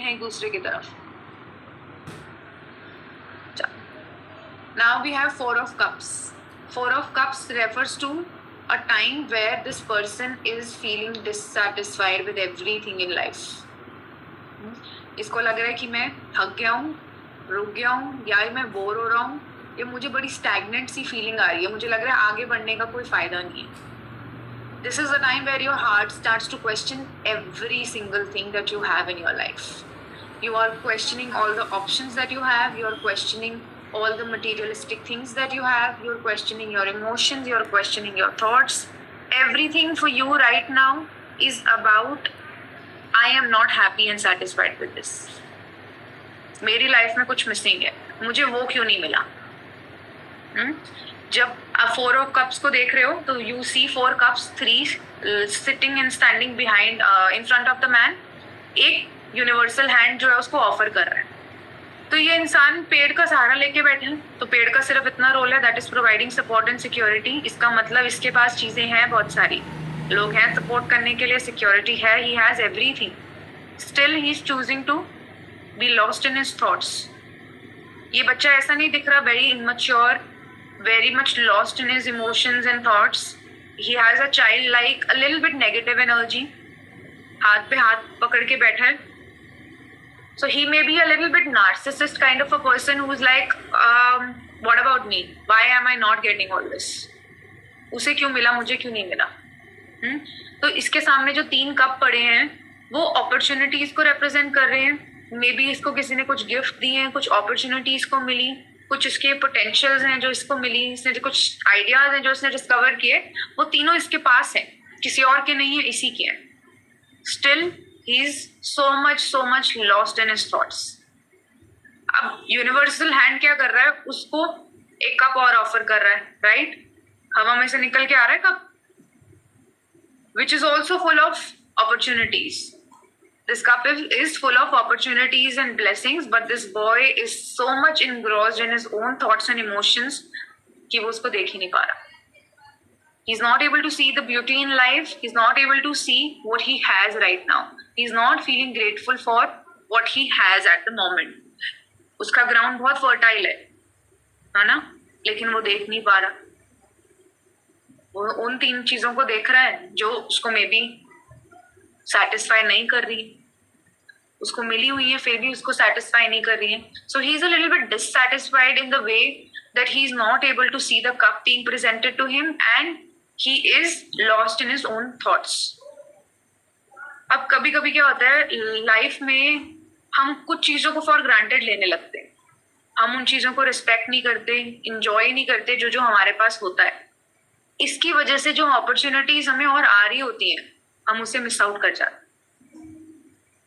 हैं एक दूसरे की तरफ. Now we have Four of Cups. Four of Cups refers to a time where this person is feeling dissatisfied with everything in life. इसको लग रहा है कि मैं थक गया हूँ, रुक गया हूँ, या मैं बोर हो रहा हूँ, या मुझे बड़ी स्टैग्नेंट सी फीलिंग आ रही है, मुझे लग रहा है आगे बढ़ने का कोई फायदा नहीं है. This is the time where your heart starts to question every single thing that you have in your life. You are questioning all the options that you have, you are questioning all the materialistic things that you have, you're questioning your emotions, you're questioning your thoughts. Everything for you right now is about I am not happy and satisfied with this. मेरी life में कुछ missing है, मुझे वो क्यों नहीं मिला. जब आप फोर ऑफ कप्स को देख रहे हो तो you see four cups, three sitting and standing behind in front of the man. एक यूनिवर्सल हैंड जो है उसको ऑफर कर रहा है. तो ये इंसान पेड़ का सहारा लेके बैठे हैं, तो पेड़ का सिर्फ इतना रोल है, that is providing support and security. इसका मतलब इसके पास चीजें हैं, बहुत सारी लोग हैं सपोर्ट करने के लिए, सिक्योरिटी है, he has everything. Still he is choosing to be lost in his thoughts. ये बच्चा ऐसा नहीं दिख रहा very immature, very much lost in his emotions and thoughts. He has a child-like, a little bit negative energy. हाथ पे हाथ पकड़ के बैठा है. So he may be a little bit narcissist kind of a person who's like, what about me? Why am I not getting all this? उसे क्यों मिला, मुझे क्यों नहीं मिला? तो इसके सामने जो तीन कप पड़े हैं वो अपॉर्चुनिटीज को रिप्रेजेंट कर रहे हैं. मे बी इसको किसी ने कुछ गिफ्ट दिए हैं, कुछ अपॉर्चुनिटीज को मिली, कुछ इसके पोटेंशियल्स हैं जो इसको मिली, इसने जो कुछ आइडियाज हैं जो इसने डिस्कवर किए, वो तीनों इसके पास हैं, किसी और के नहीं है, इसी के हैं. Still he is so much lost in his thoughts. अब यूनिवर्सल हैंड क्या कर रहा है, उसको एक कप और ऑफर कर रहा है, राइट? हवा में से निकल के आ रहा है cup, which is also full of opportunities. This cup is full of opportunities and blessings, but this boy is so much engrossed in his own thoughts and emotions कि वो उसको देख ही नहीं पा रहा. He's not able to see the beauty in life. He's not able to see what he has right now. He's not feeling grateful for what he has at the moment. उसका ground बहुत fertile है ना, लेकिन वो देख नहीं पा रहा. वो उन तीन चीजों को देख रहा है जो उसको मे बी सेटिस्फाई नहीं कर रही, उसको मिली हुई है फिर भी उसको सेटिस्फाई नहीं कर रही है. So he is a little bit dissatisfied in the way that he is not able to see the cup being presented to him and he is lost in his own thoughts. अब कभी कभी क्या होता है life में, हम कुछ चीजों को फॉर ग्रांटेड लेने लगते हैं, हम उन चीजों को रिस्पेक्ट नहीं करते, इंजॉय नहीं करते जो हमारे पास होता है. इसकी वजह से जो अपॉर्चुनिटीज हमें और आ रही होती हैं हम उसे मिस आउट कर जाते.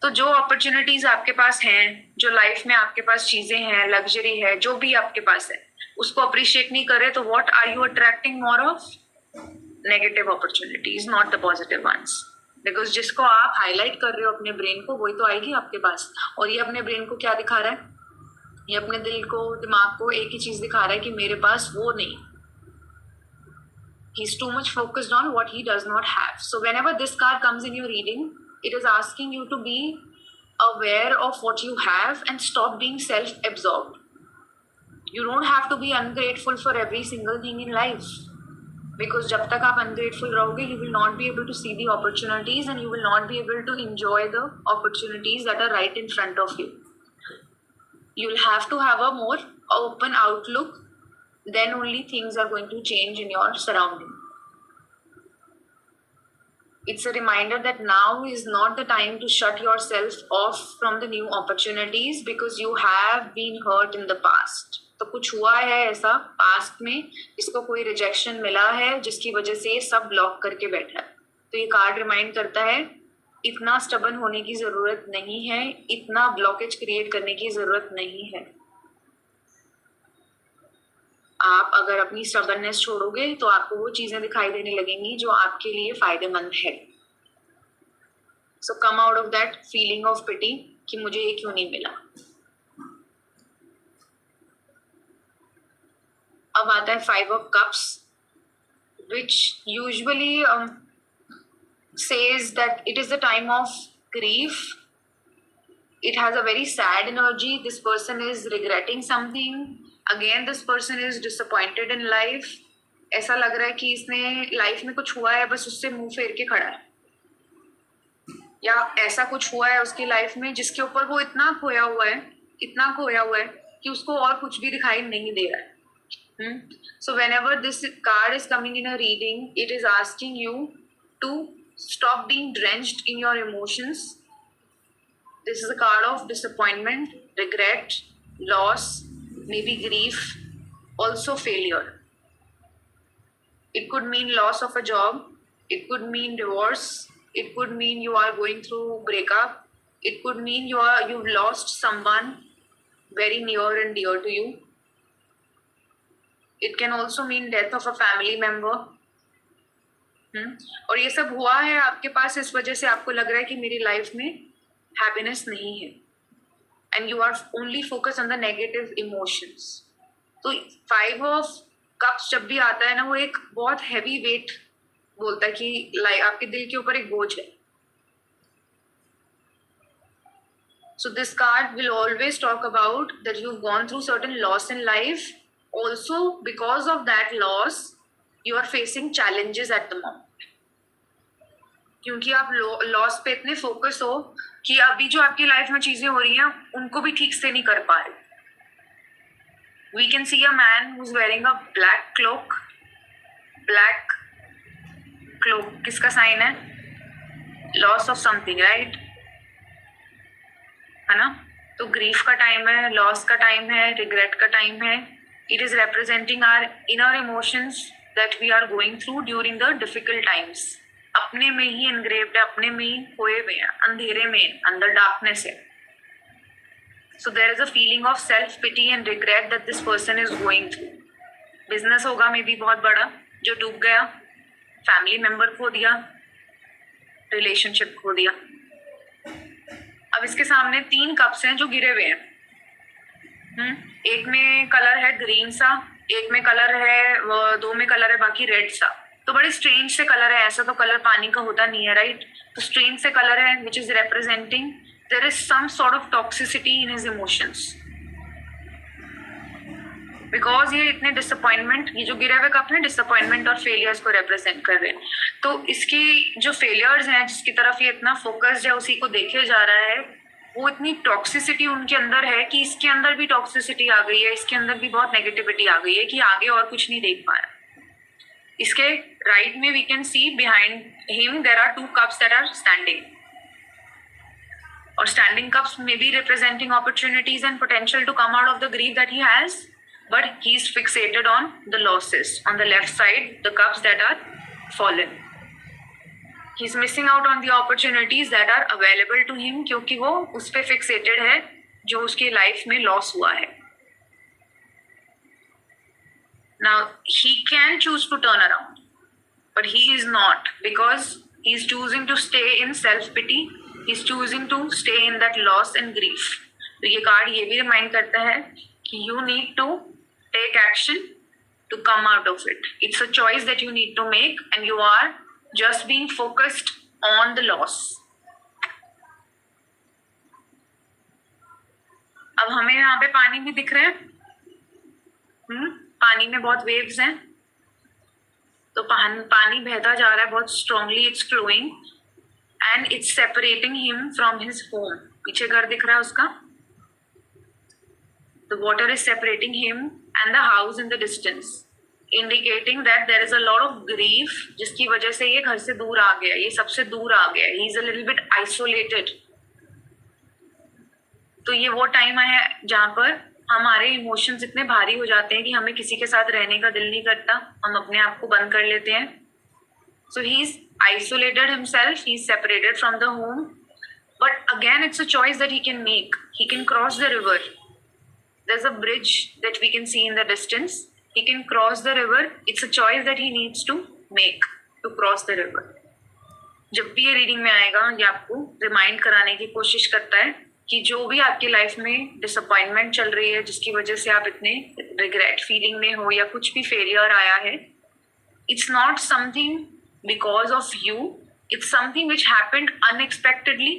तो जो अपॉर्चुनिटीज आपके पास हैं, जो लाइफ में आपके पास चीजें हैं, लग्जरी है, जो भी आपके पास है, उसको अप्रिशिएट नहीं करे तो what are you attracting more of? Negative opportunities, not the positive ones. Because जिसको आप हाईलाइट कर रहे हो अपने ब्रेन को, वही तो आएगी आपके पास. और ये अपने ब्रेन को क्या दिखा रहा है? ये अपने दिल को, दिमाग को एक ही चीज दिखा रहा है कि मेरे पास वो नहीं. He's too much focused on what he does not have. So whenever this card comes in your reading, it is asking you to be aware of what you have and stop being self-absorbed. You don't have to be ungrateful for every single thing in life. Because जब तक आप ungrateful रहोगे, you will not be able to see the opportunities and you will not be able to enjoy the opportunities that are right in front of you. You'll have to have a more open outlook, then only things are going to change in your surrounding. It's a reminder that now is not the time to shut yourself off from the new opportunities because you have been hurt in the past. तो कुछ हुआ है ऐसा past में, इसको कोई rejection मिला है जिसकी वजह से सब ब्लॉक करके बैठा है. तो ये कार्ड रिमाइंड करता है इतना स्टबन होने की जरूरत नहीं है, इतना ब्लॉकेज क्रिएट करने की जरूरत नहीं है. आप अगर अपनी स्टबननेस छोड़ोगे तो आपको वो चीजें दिखाई देने लगेंगी जो आपके लिए फायदेमंद है. So come out of that feeling of pity कि मुझे ये क्यों नहीं मिला. अब आता है five of cups, which usually says that it is the time of grief, it has a very sad energy. This person is regretting something. Again this person is disappointed in life. ऐसा लग रहा है कि इसने life में कुछ हुआ है बस उससे मुंह फेर के खड़ा है, या ऐसा कुछ हुआ है उसकी लाइफ में जिसके ऊपर वो इतना खोया हुआ है कि उसको और कुछ भी दिखाई नहीं दे रहा है. So whenever this card is coming in a reading, it is asking you to stop being drenched in your emotions. This is a card of disappointment, regret, loss, maybe grief, also failure. It could mean loss of a job. It could mean divorce. It could mean you are going through breakup. It could mean you've lost someone very near and dear to you. It can also mean death of a family member. और ये सब हुआ है आपके पास इस वजह से आपको लग रहा है कि मेरी लाइफ में हैप्पीनेस नहीं है, and you are only focus on the negative emotions. तो 5 ऑफ कप्स जब भी आता है ना, वो एक बहुत हैवी वेट बोलता है कि लाइक आपके दिल के ऊपर एक बोझ है. So this card will always talk about that you've gone through certain loss in life. Also, because of that loss, you are facing challenges at the moment. क्योंकि आप लॉस पे इतने फोकस हो कि अभी जो आपकी लाइफ में चीजें हो रही हैं उनको भी ठीक से नहीं कर पा रहे. We can see a man who's wearing a black cloak. Black cloak किसका साइन है? Loss of something, right? है ना? तो ग्रीफ का टाइम है, लॉस का टाइम है, रिग्रेट का टाइम है. It is representing our inner emotions that we are going through during the difficult times. अपने में ही एनग्रेव्ड है, अपने में ही खोए हुए हैं, अंधेरे में, अंदर डार्कनेस है. So there is a feeling of self pity and regret that this person is going through. Business होगा मे बी बहुत बड़ा जो डूब गया, फैमिली मेंबर खो दिया, रिलेशनशिप खो दिया. अब इसके सामने 3 कप्स हैं जो गिरे हुए हैं. एक में कलर है ग्रीन सा, एक में कलर है, 2 में कलर है बाकी रेड सा. तो बड़े स्ट्रेंज से कलर है, ऐसा तो कलर पानी का होता नहीं है, राइट? तो स्ट्रेंज से कलर है which is representing there is some sort of toxicity in his emotions. Because ये इतने डिसअपॉइंटमेंट, ये जो गिरे हुए कप हैं डिसअपॉइंटमेंट और फेलियर्स को रिप्रेजेंट कर रहे हैं. तो इसकी जो फेलियर्स हैं जिसकी तरफ ये इतना फोकस्ड है, उसी को देखे जा रहा है. वो इतनी टॉक्सिसिटी उनके अंदर है कि इसके अंदर भी टॉक्सिसिटी आ गई है, इसके अंदर भी बहुत नेगेटिविटी आ गई है कि आगे और कुछ नहीं देख पा रहा. इसके राइट में we can see behind him there are 2 cups that are standing. और standing cups may be representing opportunities and potential to come out of the grief that he has. But he's fixated on the losses. On the left side, the cups that are fallen. He's missing out on the opportunities that are available to him क्योंकि वो उस पे fixated है जो उसकी life में loss हुआ है. Now he can choose to turn around, but he is not, because he's choosing to stay in self pity. He's choosing to stay in that loss and grief. तो ये card ये भी remind करता है कि you need to take action to come out of it. It's a choice that you need to make, and you are just being focused on the loss. अब हमें यहाँ पे पानी भी दिख रहा है. पानी में बहुत वेव्स हैं, तो पानी बहता जा रहा है बहुत strongly. It's flowing and it's separating him from his home. पीछे घर दिख रहा है उसका. The water is separating him and the house in the distance, indicating that there is a lot of grief जिसकी वजह से ये घर से दूर आ गया, ये सबसे दूर आ गया. He is a little bit isolated. तो ये वो टाइम है जहाँ पर हमारे इमोशंस इतने भारी हो जाते हैं कि हमें किसी के साथ रहने का दिल नहीं करता, हम अपने आप को बंद कर लेते हैं. So he is isolated himself, he is separated from the home, but again it's a choice that he can make. He can cross the river. There's a bridge that we can see in the distance. He can cross the river. It's a choice that he needs to make to cross the river. जब भी ये reading में आएगा, ये आपको remind कराने की कोशिश करता है कि जो भी आपकी लाइफ में डिसअपॉइंटमेंट चल रही है, जिसकी वजह से आप इतने रिग्रेट फीलिंग में हो या कुछ भी फेलियर आया है, it's not something because of you. It's something which happened unexpectedly.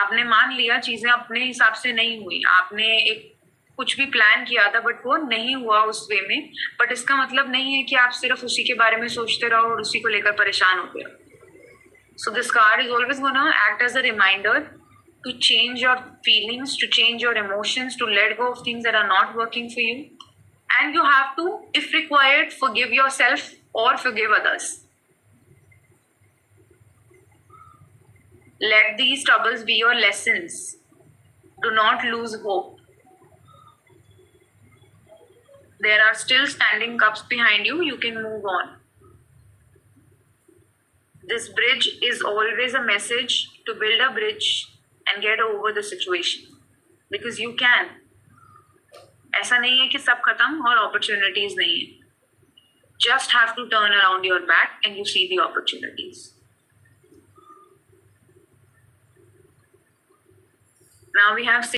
आपने मान लिया चीजें अपने हिसाब से नहीं हुई, आपने एक कुछ भी प्लान किया था बट वो नहीं हुआ उस वे में, बट इसका मतलब नहीं है कि आप सिर्फ उसी के बारे में सोचते रहो और उसी को लेकर परेशान होते रहो. So this card is always gonna act as a reminder to change your feelings, to change your emotions, to let go of things that are not working for you. And you have to, if required, forgive yourself or forgive others. Let these troubles be your lessons. Do not lose hope. There are still standing cups behind you. You can move on. This bridge is always a message to build a bridge and get over the situation. Because you can. ऐसा नहीं है कि सब खत्म और opportunities नहीं है. Just have to turn around your back and you see the opportunities. Now we have